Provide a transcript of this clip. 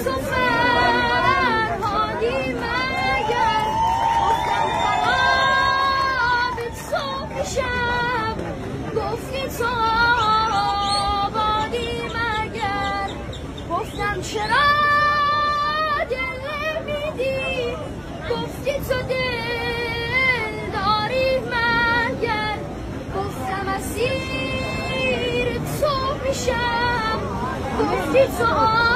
تو فرهادی مگر گفتم فقط تو میشم گفتی تو آبادی مگر گفتم چرا دل نمیدی گفتی تو دل داری مگر گفتم اسیر تو میشم گفتی تو